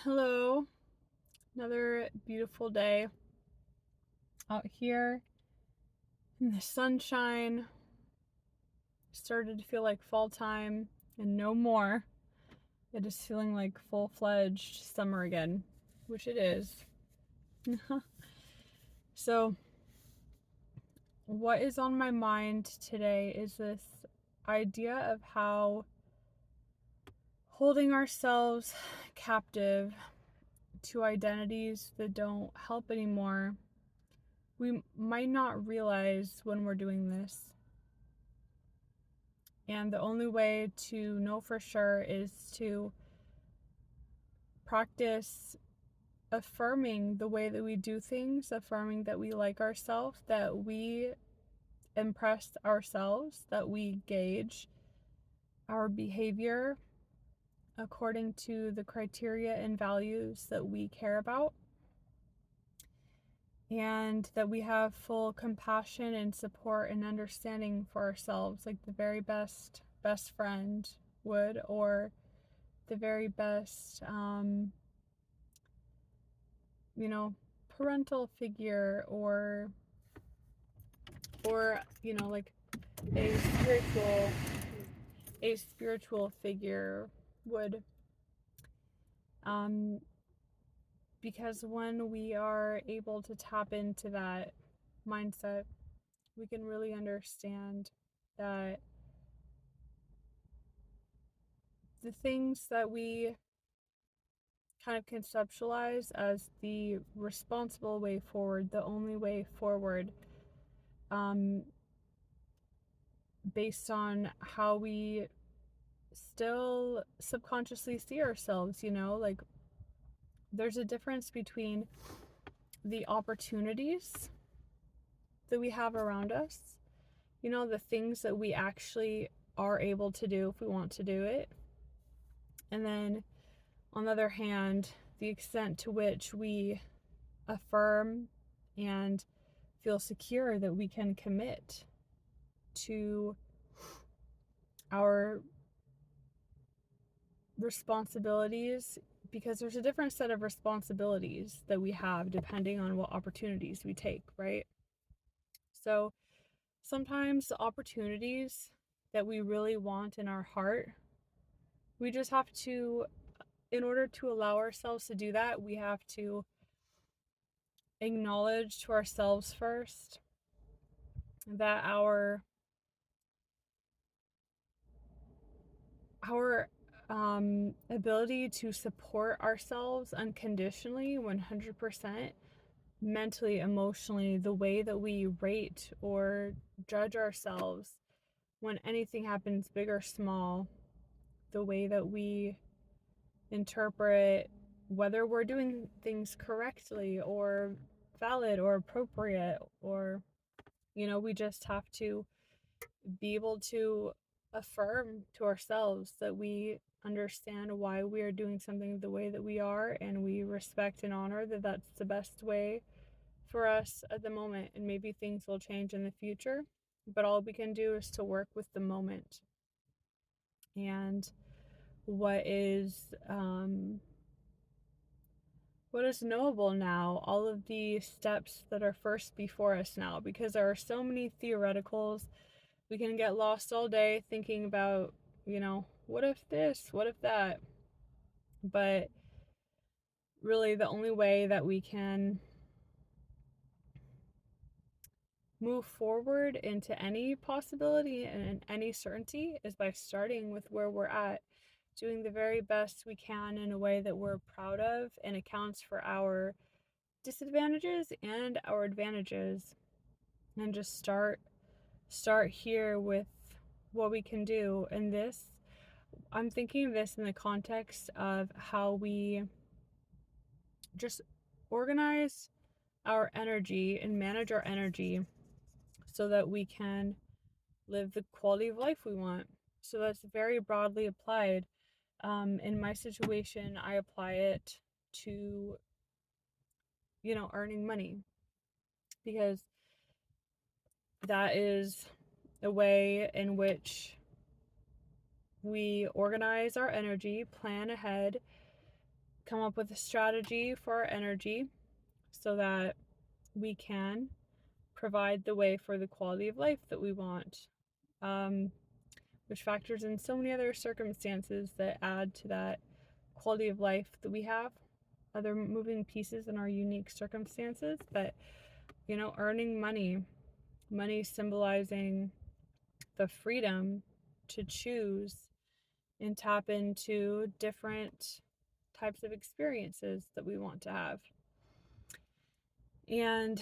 Hello, another beautiful day out here in the sunshine. Started to feel like fall time and no more. It is feeling like full-fledged summer again, which it is. So, what is on my mind today is this idea of how holding ourselves captive to identities that don't help anymore, we might not realize when we're doing this. And the only way to know for sure is to practice affirming the way that we do things, affirming that we like ourselves, that we impress ourselves, that we gauge our behavior according to the criteria and values that we care about, and that we have full compassion and support and understanding for ourselves, like the very best friend would, or the very best parental figure, or like a spiritual a spiritual figure would, um because when we are able to tap into that mindset, we can really understand that the things that we kind of conceptualize as the responsible way forward, the only way forward, um, based on how we still subconsciously see ourselves, like there's a difference between the opportunities that we have around us, the things that we actually are able to do if we want to do it. And then on the other hand, the extent to which we affirm and feel secure that we can commit to our responsibilities, because there's a different set of responsibilities that we have depending on what opportunities we take, right? So sometimes the opportunities that we really want in our heart, we just have to, in order to allow ourselves to do that, we have to acknowledge to ourselves first that our ability to support ourselves unconditionally, 100%, mentally, emotionally, the way that we rate or judge ourselves when anything happens, big or small, the way that we interpret whether we're doing things correctly or valid or appropriate, or we just have to be able to affirm to ourselves that we understand why we are doing something the way that we are, and we respect and honor that that's the best way for us at the moment. And maybe things will change in the future, but all we can do is to work with the moment and what is knowable now, all of the steps that are first before us now, because there are so many theoreticals. We can get lost all day thinking about, what if this, what if that. But really, the only way that we can move forward into any possibility and any certainty is by starting with where we're at, doing the very best we can in a way that we're proud of and accounts for our disadvantages and our advantages, and just start here with what we can do. And this, I'm thinking of this in the context of how we just organize our energy and manage our energy so that we can live the quality of life we want. So that's very broadly applied. In my situation, I apply it to, earning money, because that is a way in which we organize our energy, plan ahead, come up with a strategy for our energy so that we can provide the way for the quality of life that we want, which factors in so many other circumstances that add to that quality of life that we have, other moving pieces in our unique circumstances. But, earning money symbolizing the freedom to choose and tap into different types of experiences that we want to have. And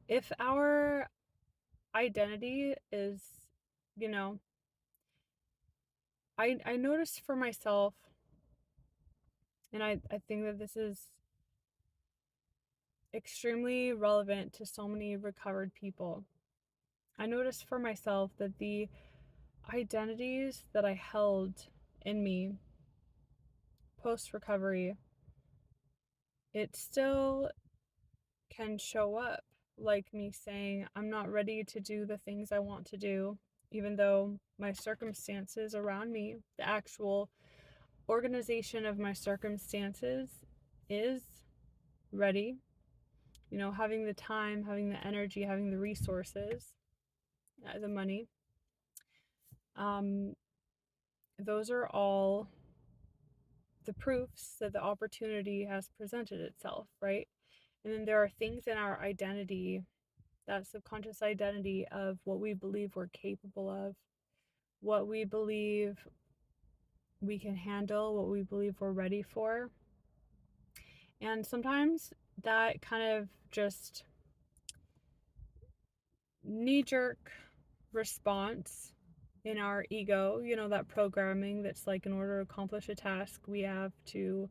if our identity is, you know, I noticed for myself, and I think that this is extremely relevant to so many recovered people. I noticed for myself that the identities that I held in me post recovery, it still can show up, like me saying, I'm not ready to do the things I want to do, even though my circumstances around me, the actual organization of my circumstances is ready. Having the time, having the energy, having the resources, the money. Those are all the proofs that the opportunity has presented itself, right? And then there are things in our identity, that subconscious identity of what we believe we're capable of, what we believe we can handle, what we believe we're ready for. And sometimes that kind of just knee-jerk response in our ego, that programming that's like, in order to accomplish a task, we have to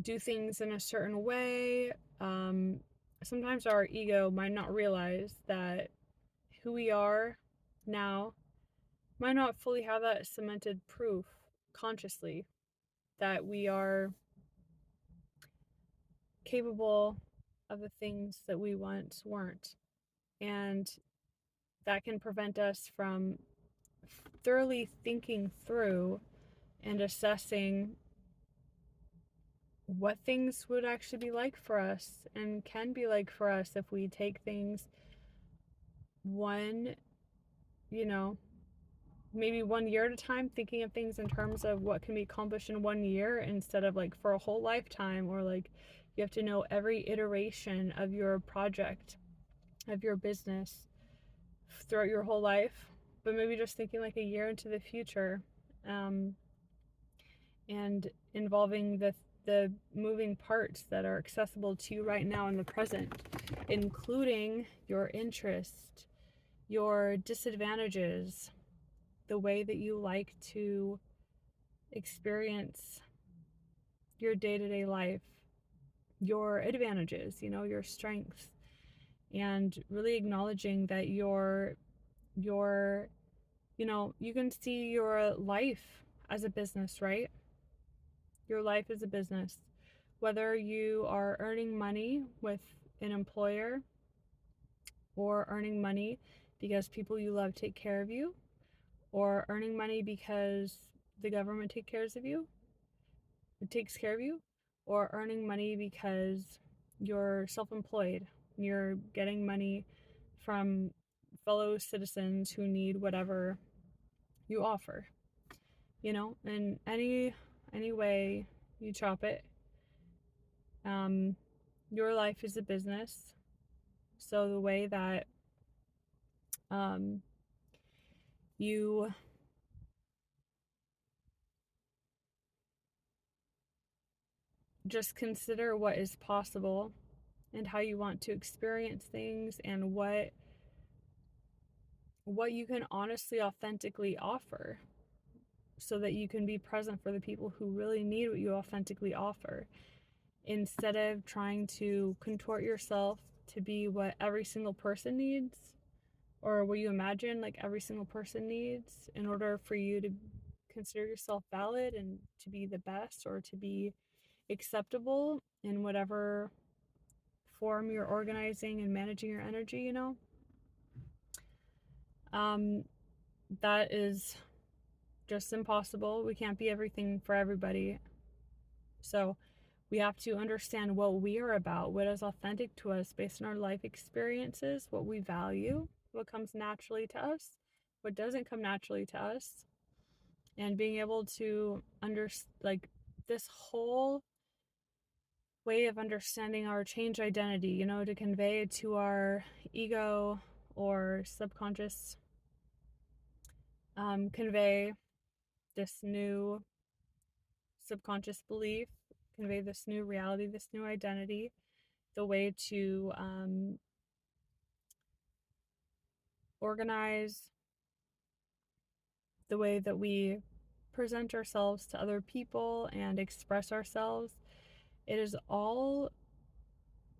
do things in a certain way. Sometimes our ego might not realize that who we are now might not fully have that cemented proof consciously that we are capable of the things that we once weren't. And that can prevent us from thoroughly thinking through and assessing what things would actually be like for us and can be like for us if we take things one, maybe 1 year at a time, thinking of things in terms of what can be accomplished in 1 year instead of like for a whole lifetime, or like you have to know every iteration of your project, of your business throughout your whole life, but maybe just thinking like a year into the future, and involving the moving parts that are accessible to you right now in the present, including your interest, your disadvantages, the way that you like to experience your day-to-day life, your advantages, your strengths, and really acknowledging that you can see your life as a business, right? Your life is a business. Whether you are earning money with an employer, or earning money because people you love take care of you, or earning money because the government takes care of you, or earning money because you're self-employed, you're getting money from fellow citizens who need whatever you offer, in any way you chop it. Your life is a business, so the way that you just consider what is possible and how you want to experience things, and what you can honestly, authentically offer, so that you can be present for the people who really need what you authentically offer, instead of trying to contort yourself to be what every single person needs, or what you imagine like every single person needs, in order for you to consider yourself valid and to be the best, or to be acceptable in whatever form you're organizing and managing your energy. That is just impossible. We can't be everything for everybody. So we have to understand what we are about, what is authentic to us based on our life experiences, what we value, what comes naturally to us, what doesn't come naturally to us, and being able to like this whole way of understanding our change identity, to convey to our ego or subconscious, convey this new subconscious belief, convey this new reality, this new identity, the way to organize the way that we present ourselves to other people and express ourselves. It is all,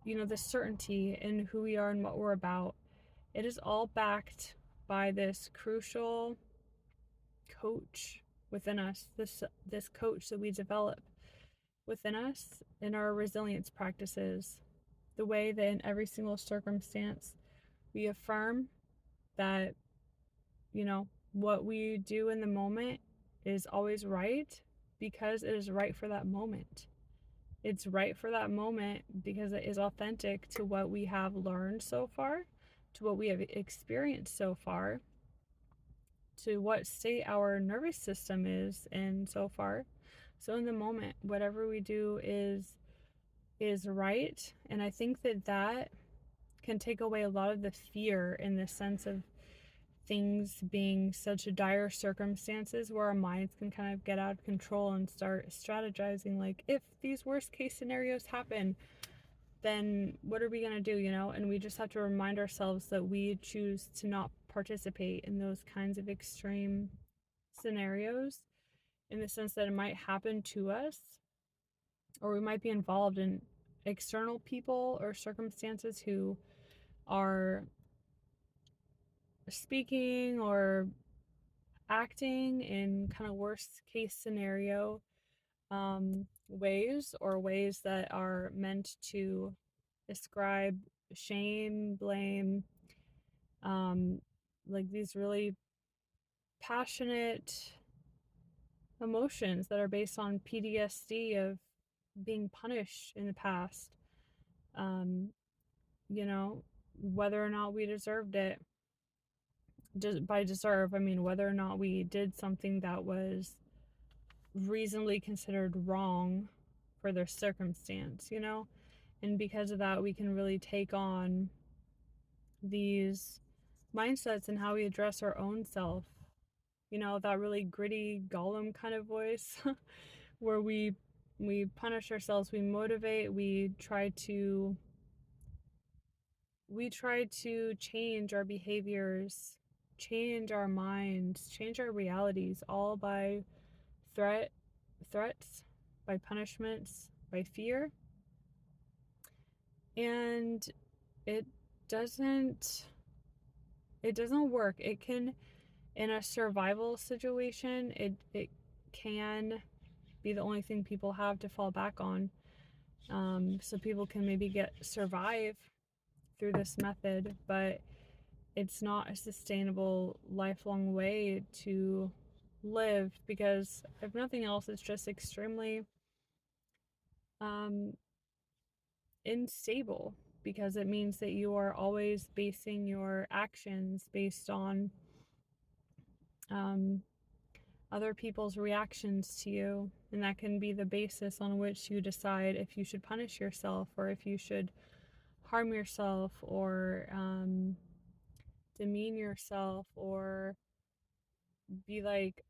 the certainty in who we are and what we're about. It is all backed by this crucial coach within us, this coach that we develop within us in our resilience practices. The way that in every single circumstance we affirm that, what we do in the moment is always right because it is right for that moment. It's right for that moment because it is authentic to what we have learned so far, to what we have experienced so far, to what state our nervous system is in so far. So in the moment, whatever we do is right, and I think that can take away a lot of the fear in the sense of things being such dire circumstances where our minds can kind of get out of control and start strategizing, like, if these worst case scenarios happen, then what are we going to do, and we just have to remind ourselves that we choose to not participate in those kinds of extreme scenarios, in the sense that it might happen to us, or we might be involved in external people or circumstances who are speaking or acting in kind of worst case scenario ways, or ways that are meant to describe shame, blame, like these really passionate emotions that are based on PTSD of being punished in the past. Um, whether or not we deserved it. By deserve, I mean whether or not we did something that was reasonably considered wrong for their circumstance, And because of that, we can really take on these mindsets and how we address our own self. That really gritty Gollum kind of voice where we punish ourselves, we motivate, we try to change our behaviors, change our minds, change our realities, all by threats, by punishments, by fear. And it doesn't it doesn't work. It can, in a survival situation, it can be the only thing people have to fall back on. So people can maybe survive through this method, but it's not a sustainable lifelong way to live, because if nothing else, it's just extremely unstable, because it means that you are always basing your actions based on other people's reactions to you, and that can be the basis on which you decide if you should punish yourself, or if you should harm yourself, or demean yourself, or be like,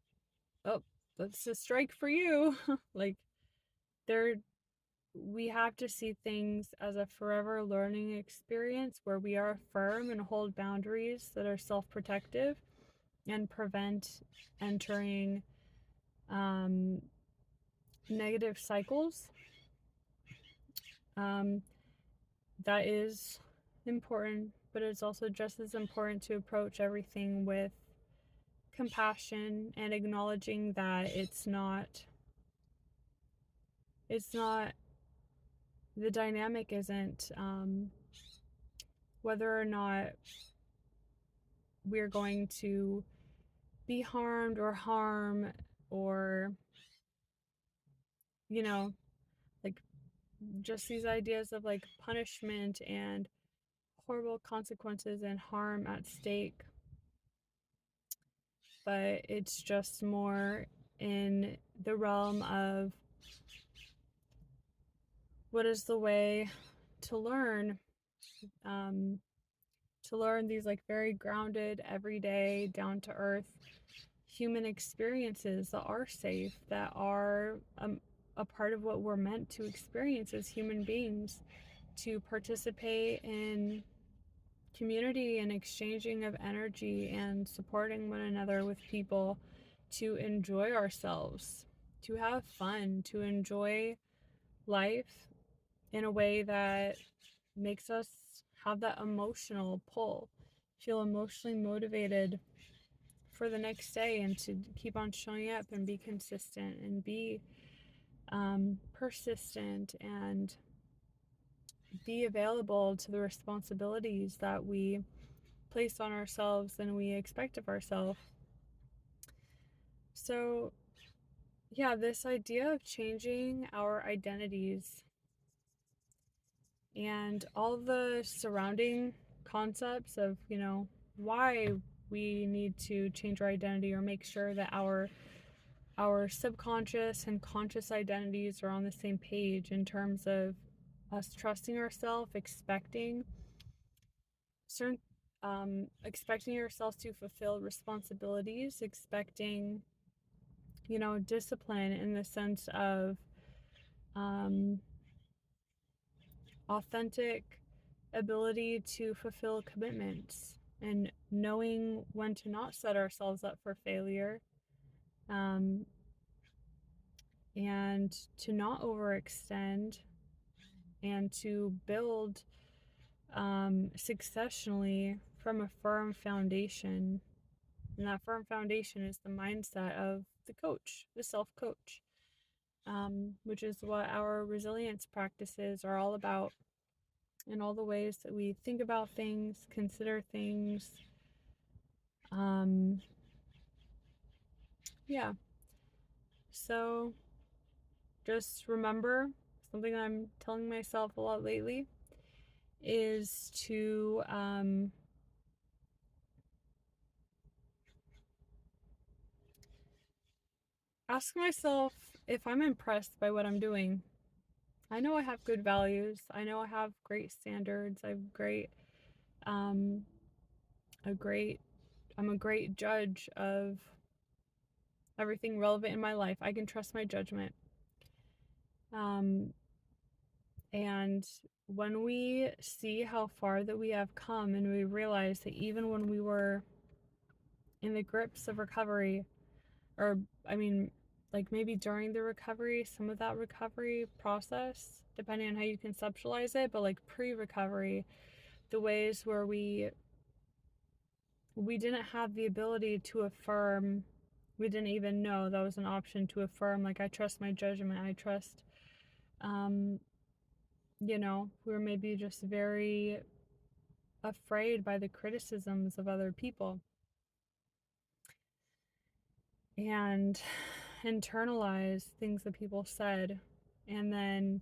oh, that's a strike for you. Like, there we have to see things as a forever learning experience where we are firm and hold boundaries that are self-protective and prevent entering negative cycles. That is important, but it's also just as important to approach everything with compassion and acknowledging that it's not the dynamic isn't whether or not we're going to be harmed or harm, or, just these ideas of like punishment and horrible consequences and harm at stake, but it's just more in the realm of what is the way to learn, um, to learn these like very grounded, everyday, down to earth human experiences that are safe, that are a part of what we're meant to experience as human beings, to participate in community and exchanging of energy and supporting one another with people, to enjoy ourselves, to have fun, to enjoy life in a way that makes us have that emotional pull, feel emotionally motivated for the next day, and to keep on showing up and be consistent and be persistent and be available to the responsibilities that we place on ourselves and we expect of ourselves. So, yeah, this idea of changing our identities and all the surrounding concepts of, why we need to change our identity or make sure that our subconscious and conscious identities are on the same page in terms of us trusting ourselves, certain expecting ourselves to fulfill responsibilities, expecting, discipline in the sense of um, authentic ability to fulfill commitments, and knowing when to not set ourselves up for failure, um, and to not overextend, and to build successionally from a firm foundation. And that firm foundation is the mindset of the coach, the self coach, which is what our resilience practices are all about, and all the ways that we think about things, consider things. Um, yeah. So just remember, something I'm telling myself a lot lately is to ask myself if I'm impressed by what I'm doing. I know I have good values. I know I have great standards. I have um, a great, I'm a great judge of everything relevant in my life. I can trust my judgment. Um, and when we see how far that we have come, and we realize that even when we were in the grips of recovery, or I mean, like maybe during the recovery, some of that recovery process, depending on how you conceptualize it, but like pre-recovery, the ways where we didn't have the ability to affirm, we didn't even know that was an option to affirm, like I trust my judgment, I trust, um we were maybe just very afraid by the criticisms of other people, and internalize things that people said. And then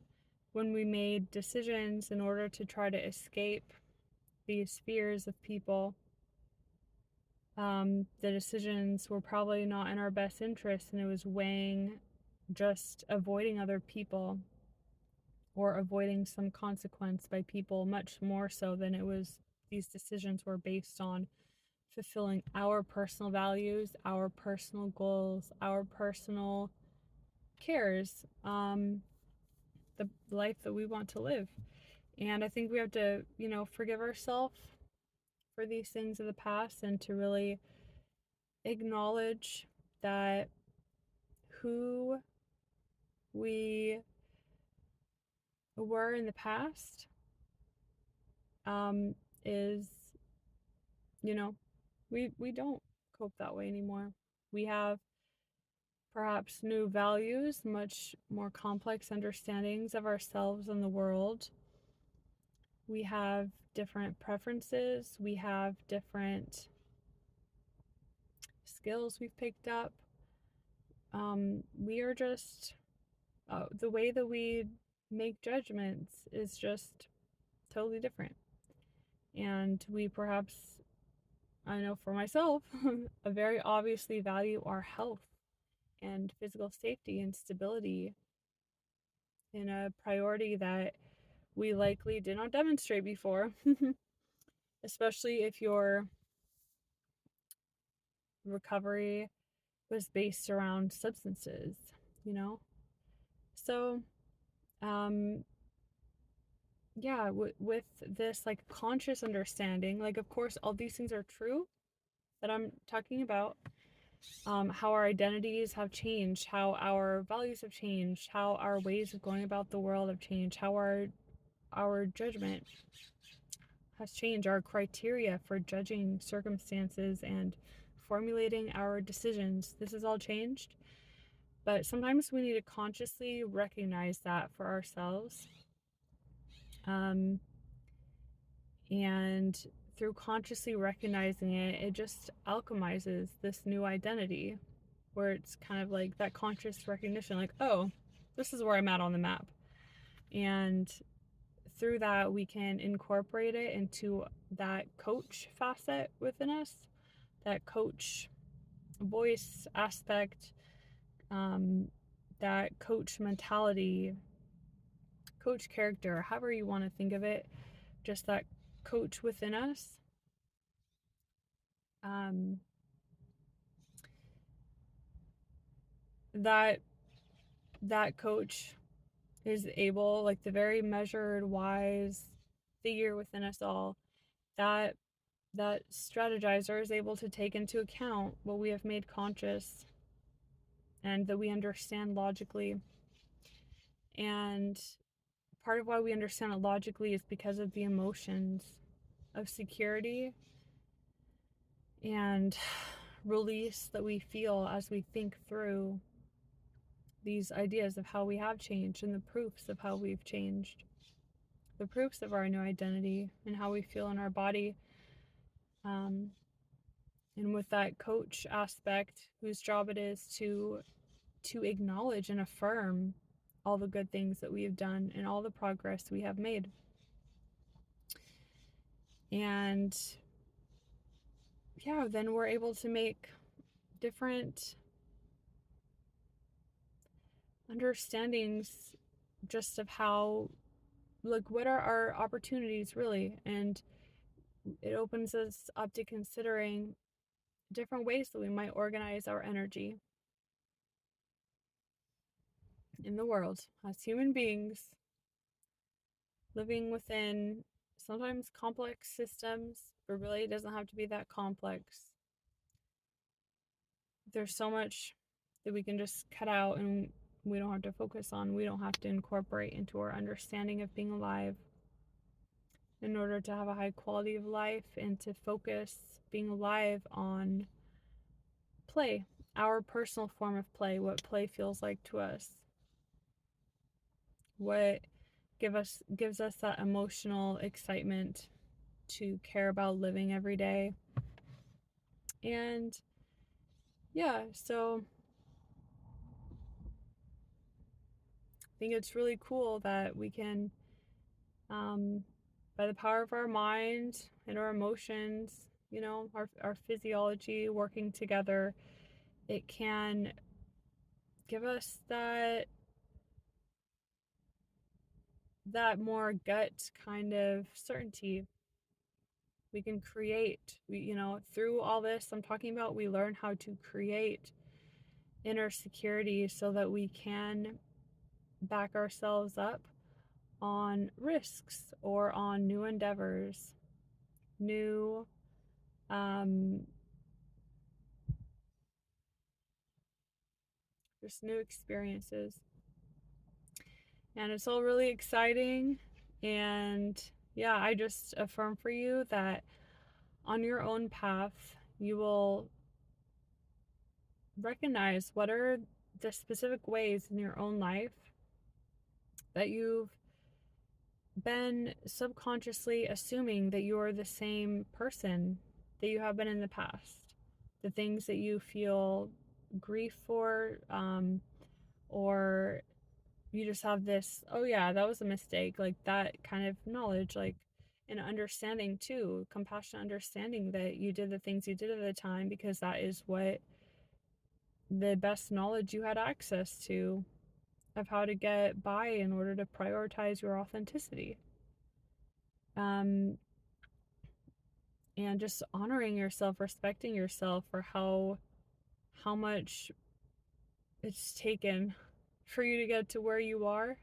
when we made decisions in order to try to escape these fears of people, the decisions were probably not in our best interest, and it was weighing just avoiding other people or avoiding some consequence by people, much more so than it was these decisions were based on fulfilling our personal values, our personal goals, our personal cares, the life that we want to live. And I think we have to, forgive ourselves for these things of the past, and to really acknowledge that who we were in the past is, you know, we don't cope that way anymore. We have perhaps new values, much more complex understandings of ourselves and the world. We have different preferences. We have different skills we've picked up. We are just the way that we make judgments is just totally different. And we perhaps, I know for myself, very obviously value our health and physical safety and stability in a priority that we likely did not demonstrate before, especially if your recovery was based around substances, you know? So, um, yeah, with this like conscious understanding, like, of course, all these things are true that I'm talking about. How our identities have changed, how our values have changed, how our ways of going about the world have changed, how our judgment has changed, our criteria for judging circumstances and formulating our decisions. This has all changed, but sometimes we need to consciously recognize that for ourselves. And through consciously recognizing it, it just alchemizes this new identity where it's kind of like that conscious recognition, like, oh, this is where I'm at on the map. And through that, we can incorporate it into that coach facet within us, that coach voice aspect, that coach mentality, coach character, however you want to think of it, just that coach within us. Um, that that coach is able, like the very measured, wise figure within us all, that that strategizer is able to take into account what we have made conscious and that we understand logically. And part of why we understand it logically is because of the emotions of security and release that we feel as we think through these ideas of how we have changed and the proofs of how we've changed, the proofs of our new identity and how we feel in our body. And with that coach aspect, whose job it is to acknowledge and affirm all the good things that we have done and all the progress we have made. And yeah, then we're able to make different understandings just of how, like, what are our opportunities really. And it opens us up to considering different ways that we might organize our energy in the world as human beings living within sometimes complex systems, but really it doesn't have to be that complex. There's so much that we can just cut out and we don't have to focus on, we don't have to incorporate into our understanding of being alive in order to have a high quality of life and to focus being alive on play, our personal form of play, what play feels like to us, what gives us that emotional excitement to care about living every day. And yeah, so I think it's really cool that we can, by the power of our mind and our emotions, you know, our physiology working together, it can give us that more gut kind of certainty. We can create, you know, through all this I'm talking about, we learn how to create inner security so that we can back ourselves up on risks or on new endeavors, new um, just new experiences. And it's all really exciting. And yeah, I just affirm for you that on your own path, you will recognize what are the specific ways in your own life that you've been subconsciously assuming that you're the same person that you have been in the past. The things that you feel grief for, or you just have this, oh yeah, that was a mistake, like that kind of knowledge, like an understanding too, compassionate understanding that you did the things you did at the time because that is what the best knowledge you had access to of how to get by in order to prioritize your authenticity. Um, and just honoring yourself, respecting yourself for how much it's taken for you to get to where you are,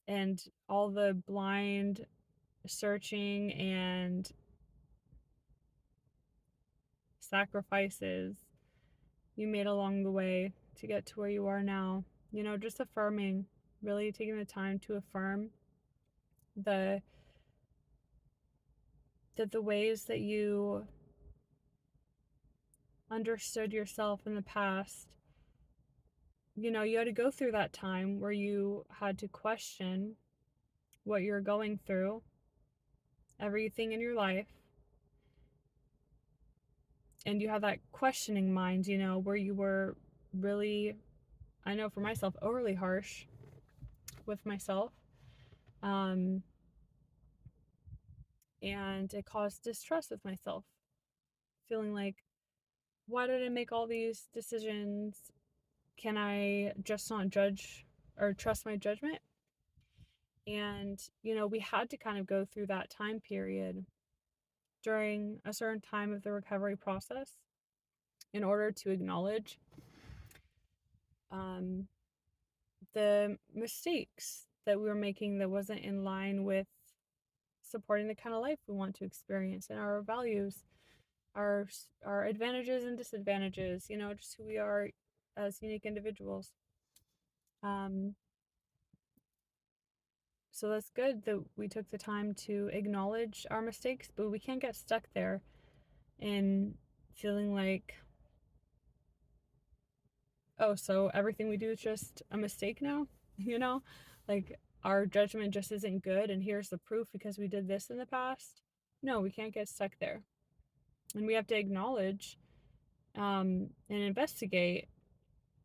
and all the blind searching and sacrifices you made along the way to get to where you are now. You know, just affirming, really taking the time to affirm the that the ways that you understood yourself in the past, you know, you had to go through that time where you had to question what you're going through, everything in your life, and you had that questioning mind, you know, where you were really, I know for myself, overly harsh with myself. Um, and it caused distrust with myself, feeling like, why did I make all these decisions? Can I just not judge or trust my judgment? And, you know, we had to kind of go through that time period during a certain time of the recovery process in order to acknowledge um, the mistakes that we were making that wasn't in line with supporting the kind of life we want to experience and our values, our our advantages and disadvantages, you know, just who we are as unique individuals. Um, so that's good that we took the time to acknowledge our mistakes, but we can't get stuck there in feeling like, oh, so everything we do is just a mistake now, you know? Like our judgment just isn't good, and here's the proof because we did this in the past. No, we can't get stuck there. And we have to acknowledge and investigate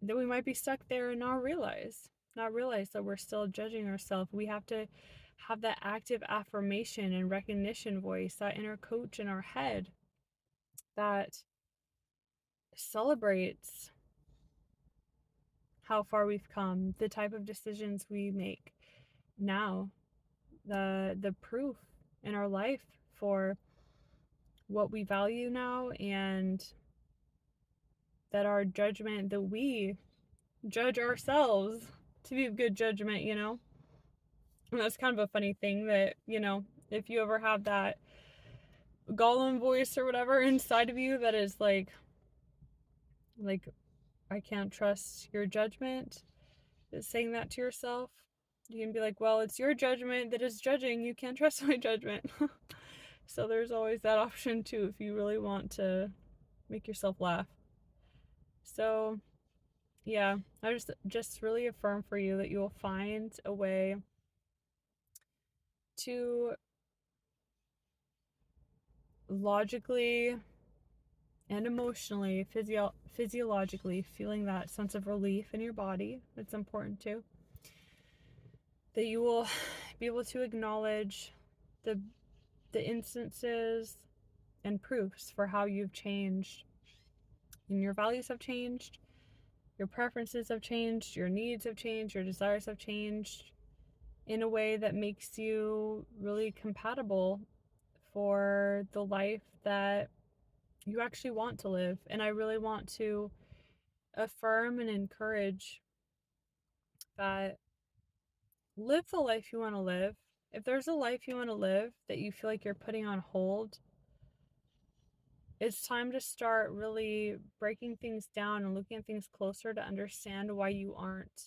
that we might be stuck there and not realize that we're still judging ourselves. We have to have that active affirmation and recognition voice, that inner coach in our head that celebrates how far we've come, the type of decisions we make now, the proof in our life for what we value now, and that our judgment, that we judge ourselves to be of good judgment, you know? And that's kind of a funny thing that, you know, if you ever have that Gollum voice or whatever inside of you that is like I can't trust your judgment, is saying that to yourself, you can be like, well, it's your judgment that is judging. You can't trust my judgment. So there's always that option too if you really want to make yourself laugh. So yeah, I just really affirm for you that you will find a way to logically and emotionally, physiologically feeling that sense of relief in your body. It's important too. That you will be able to acknowledge the the instances and proofs for how you've changed, and your values have changed, your preferences have changed, your needs have changed, your desires have changed in a way that makes you really compatible for the life that you actually want to live. And I really want to affirm and encourage that live the life you want to live. If there's a life you want to live that you feel like you're putting on hold, it's time to start really breaking things down and looking at things closer to understand why you aren't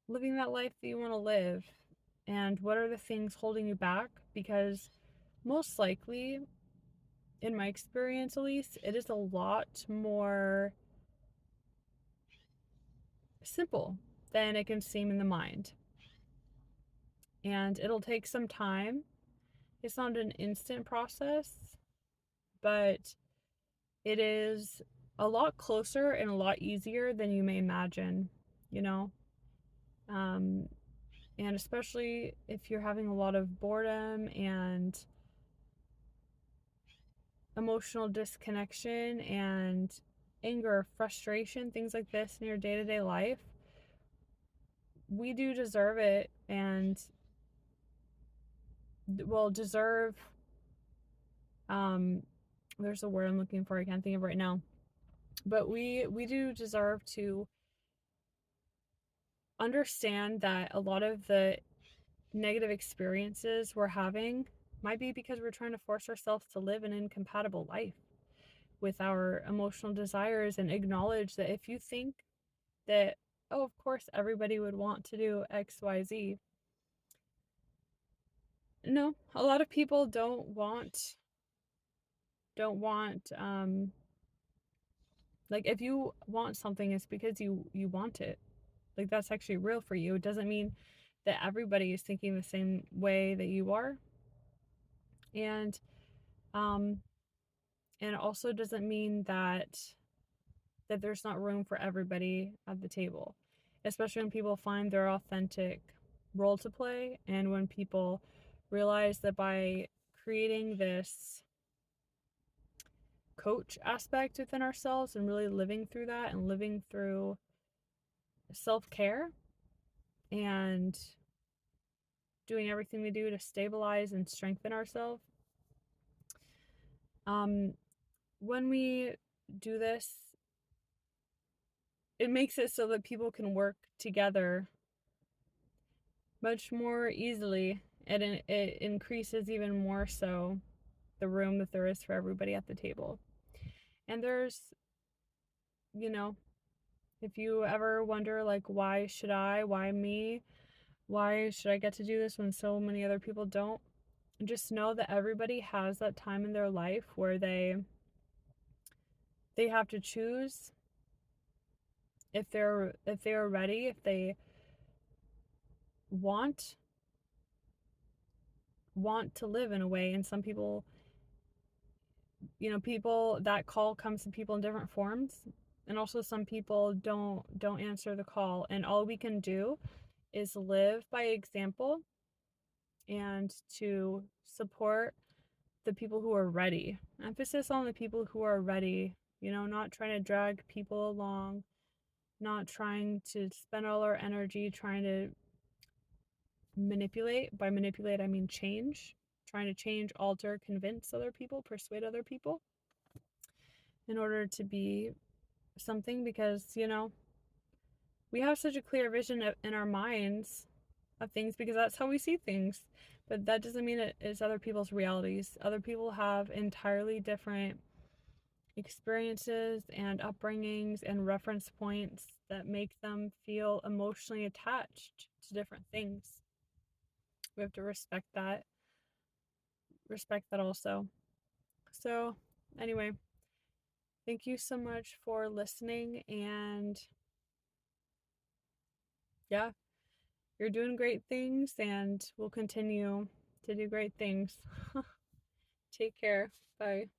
living that life that you want to live, and what are the things holding you back. Because most likely, in my experience at least, it is a lot more simple than it can seem in the mind. And it'll take some time. It's not an instant process, but it is a lot closer and a lot easier than you may imagine, you know? Um, and especially if you're having a lot of boredom and emotional disconnection and anger, frustration, things like this in your day to day life, we do deserve it and will deserve, um, there's a word I'm looking for, I can't think of right now, but we do deserve to understand that a lot of the negative experiences we're having might be because we're trying to force ourselves to live an incompatible life with our emotional desires, and acknowledge that if you think that, oh, of course everybody would want to do XYZ. No, a lot of people don't want like, if you want something, it's because you want it. Like, that's actually real for you. It doesn't mean that everybody is thinking the same way that you are. And um and it also doesn't mean that there's not room for everybody at the table, especially when people find their authentic role to play, and when people realize that by creating this coach aspect within ourselves and really living through that and living through self-care and doing everything we do to stabilize and strengthen ourselves, um when we do this, it makes it so that people can work together much more easily, and it increases even more so the room that there is for everybody at the table. And there's, you know, if you ever wonder, like, why me, why should I get to do this when so many other people don't, just know that everybody has that time in their life where they have to choose if they're ready, if they want to live in a way. And some people, people, that call comes to people in different forms, and also some people don't answer the call, and all we can do is live by example and to support the people who are ready. Emphasis on the people who are ready, not trying to drag people along, not trying to spend all our energy trying to manipulate. By manipulate, I mean change, trying to change, alter, convince other people, persuade other people in order to be something, because, we have such a clear vision in our minds of things because that's how we see things. But that doesn't mean it is other people's realities. Other people have entirely different experiences and upbringings and reference points that make them feel emotionally attached to different things. We have to respect that also. So, anyway, thank you so much for listening, and yeah, you're doing great things and will continue to do great things. Take care. Bye.